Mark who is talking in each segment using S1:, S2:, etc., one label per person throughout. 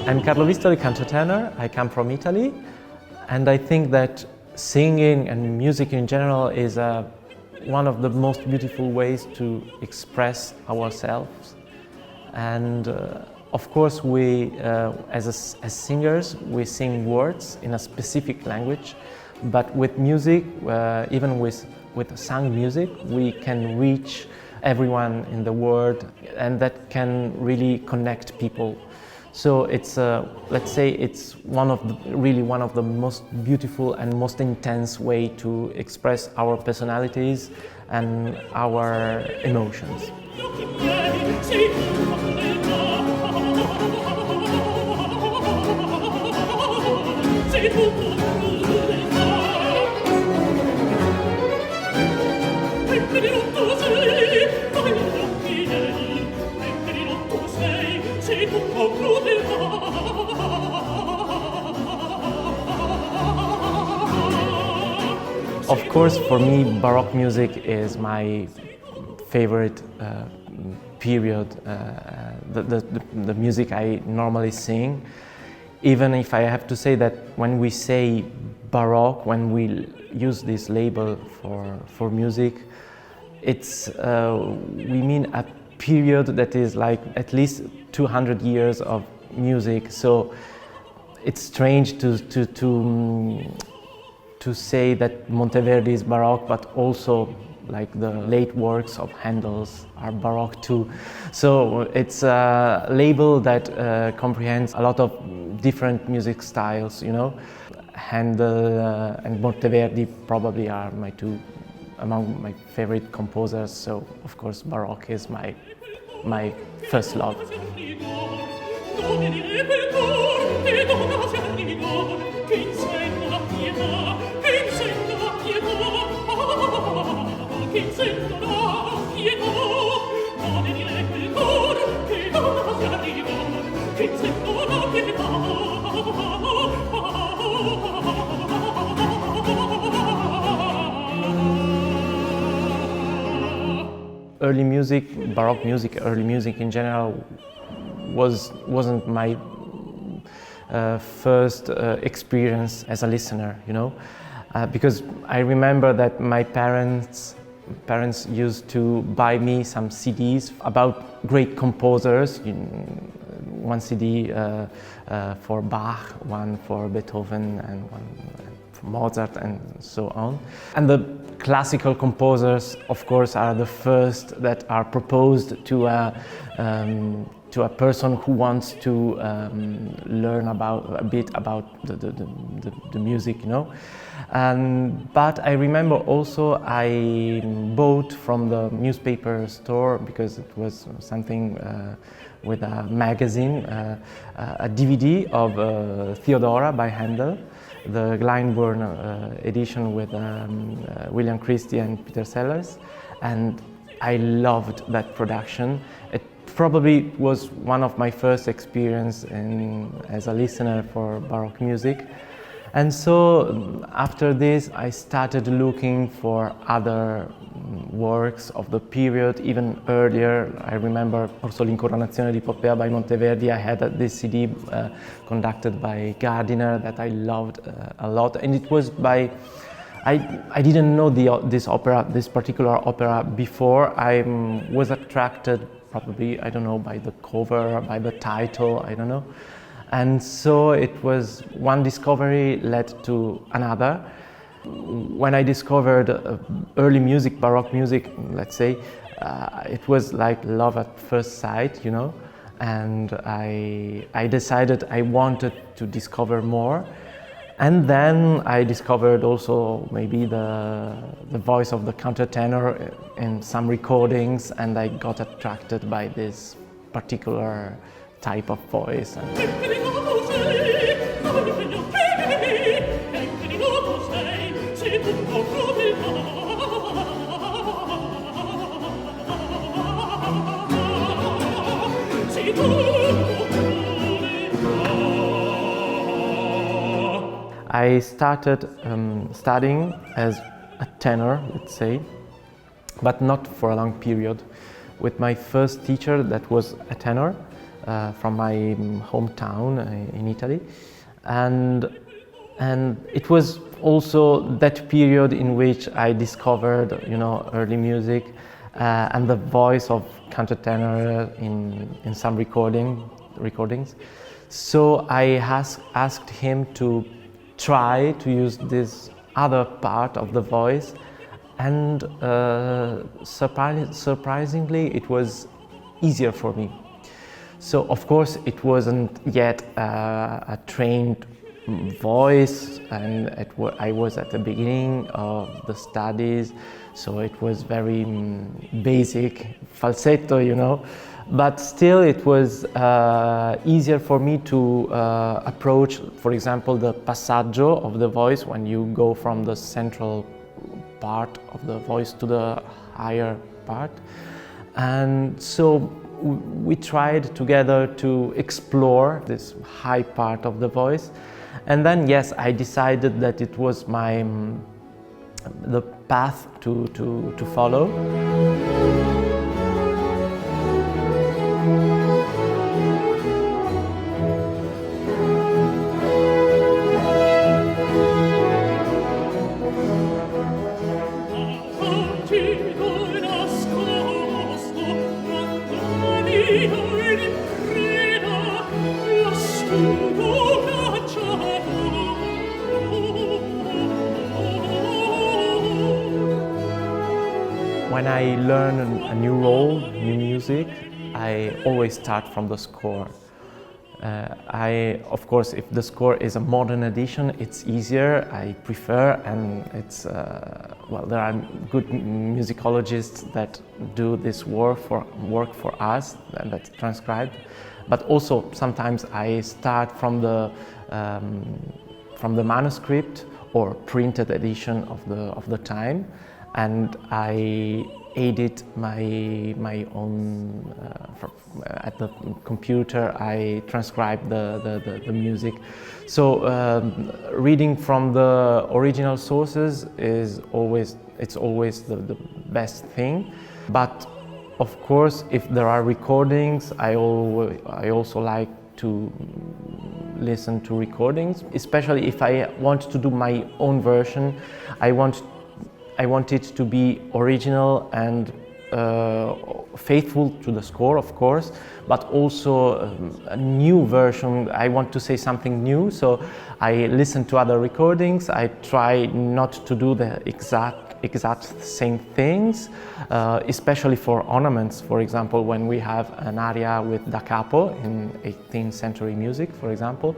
S1: I'm Carlo Vistoli, canto-tenor. I come from Italy, and I think that singing and music in general is one of the most beautiful ways to express ourselves. And of course, we, as singers, we sing words in a specific language, but with music, even with sung music, we can reach everyone in the world, and that can really connect people. So it's, let's say, it's really one of the most beautiful and most intense way to express our personalities and our emotions. Of course, for me, Baroque music is my favorite period, the music I normally sing. Even if I have to say that when we say Baroque, when we use this label for music, it's, we mean a period that is like at least 200 years of music. So it's strange to say that Monteverdi is Baroque, but also like the late works of Haendel's are Baroque too. So it's a label that comprehends a lot of different music styles, you know. Haendel and Monteverdi probably are among my favorite composers, so of course Baroque is my first love. Early music, Baroque music, early music in general wasn't my first experience as a listener, you know, because I remember that my parents used to buy me some CDs about great composers. One CD for Bach, one for Beethoven, and one for Mozart, and so on. And the classical composers, of course, are the first that are proposed to a person who wants to learn a bit about the music, you know. But I remember also I bought from the newspaper store, because it was something with a magazine, a DVD of Theodora by Haendel, the Glyndebourne edition with William Christie and Peter Sellers, and I loved that production. It probably was one of my first experience as a listener for Baroque music. And so after this I started looking for other works of the period, even earlier. I remember also l'Incoronazione di Poppea by Monteverdi. I had this CD conducted by Gardiner that I loved a lot, and it was by, I didn't know this particular opera before. I was attracted probably, I don't know, by the cover, by the title, I don't know. And so it was one discovery led to another. When I discovered early music, Baroque music, let's say, it was like love at first sight, you know. And I decided I wanted to discover more. And then I discovered also maybe the voice of the countertenor in some recordings, and I got attracted by this particular type of voice. I started studying as a tenor, let's say, but not for a long period. With my first teacher, that was a tenor from my hometown in Italy, and it was also that period in which I discovered, early music and the voice of countertenor in some recordings. So I asked him to try to use this other part of the voice, and surprisingly it was easier for me. So of course it wasn't yet a trained voice, and I was at the beginning of the studies, so it was very basic falsetto, but still it was easier for me to approach, for example, the passaggio of the voice, when you go from the central part of the voice to the higher part. And so we tried together to explore this high part of the voice. And then, yes, I decided that it was the path to follow. When I learn a new role, new music, I always start from the score. Of course, if the score is a modern edition, it's easier, I prefer, and it's, there are good musicologists that do this work for us, and that's transcribed. But also, sometimes I start from the manuscript or printed edition of the time, and I edit my own at the computer. I transcribe the music. So reading from the original sources is always the best thing. But of course, if there are recordings, I also like to listen to recordings, especially if I want to do my own version. I want it to be original and faithful to the score, of course, but also a new version. I want to say something new, so I listen to other recordings. I try not to do the exact same things, especially for ornaments. For example, when we have an aria with da capo in 18th century music, for example,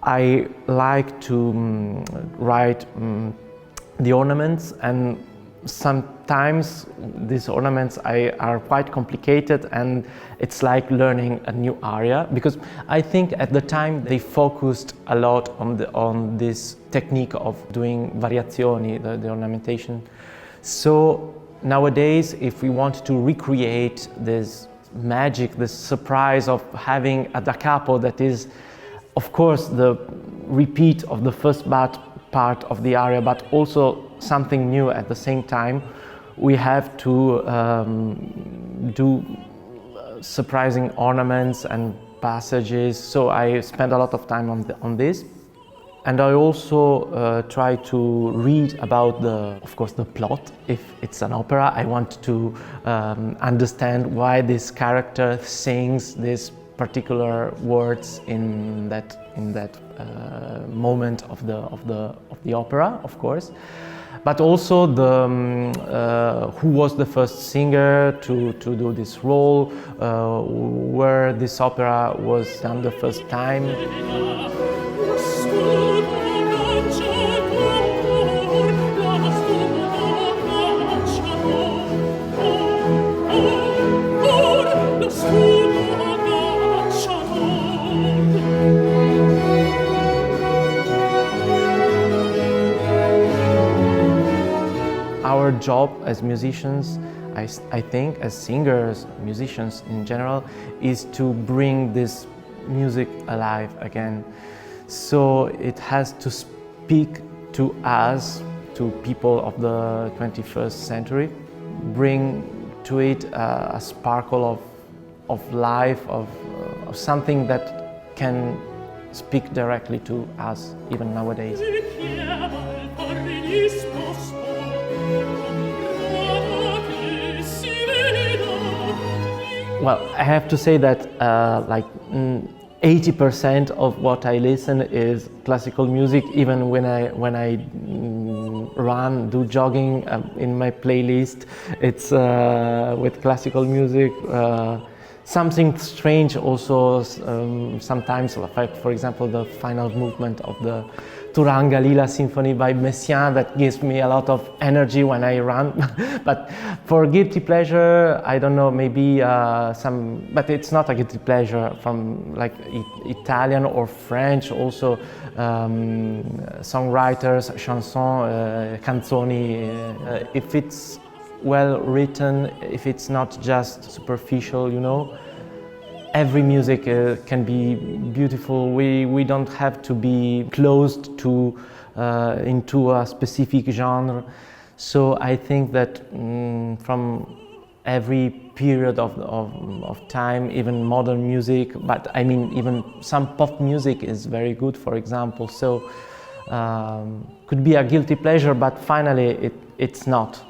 S1: I like to write the ornaments, and sometimes these ornaments are quite complicated, and it's like learning a new aria, because I think at the time they focused a lot on this technique of doing variazioni, the ornamentation. So nowadays, if we want to recreate this magic, this surprise of having a da capo that is, of course, the repeat of the first part of the aria, but also something new at the same time, we have to do surprising ornaments and passages. So I spend a lot of time on this, and I also try to read about of course, the plot. If it's an opera, I want to understand why this character sings this particular words in that moment of the opera, of course, but also who was the first singer to do this role, where this opera was done the first time. Our job as musicians, I think, as singers, musicians in general, is to bring this music alive again. So it has speak to us, to people of the 21st century, bring to it a sparkle of life, of something that can speak directly to us even nowadays. Well, I have to say that 80% of what I listen is classical music. Even when I do jogging in my playlist, it's with classical music. Something strange also sometimes, like for example the final movement of the Turanga Lila Symphony by Messiaen, that gives me a lot of energy when I run. But for guilty pleasure, I don't know, maybe but it's not a guilty pleasure, from like Italian or French also, songwriters, chansons, canzoni, if it's well written, if it's not just superficial, you know. Every music can be beautiful. We don't have to be closed to into a specific genre. So I think that from every period of time, even modern music, but I mean even some pop music is very good, for example. So could be a guilty pleasure, but finally it's not.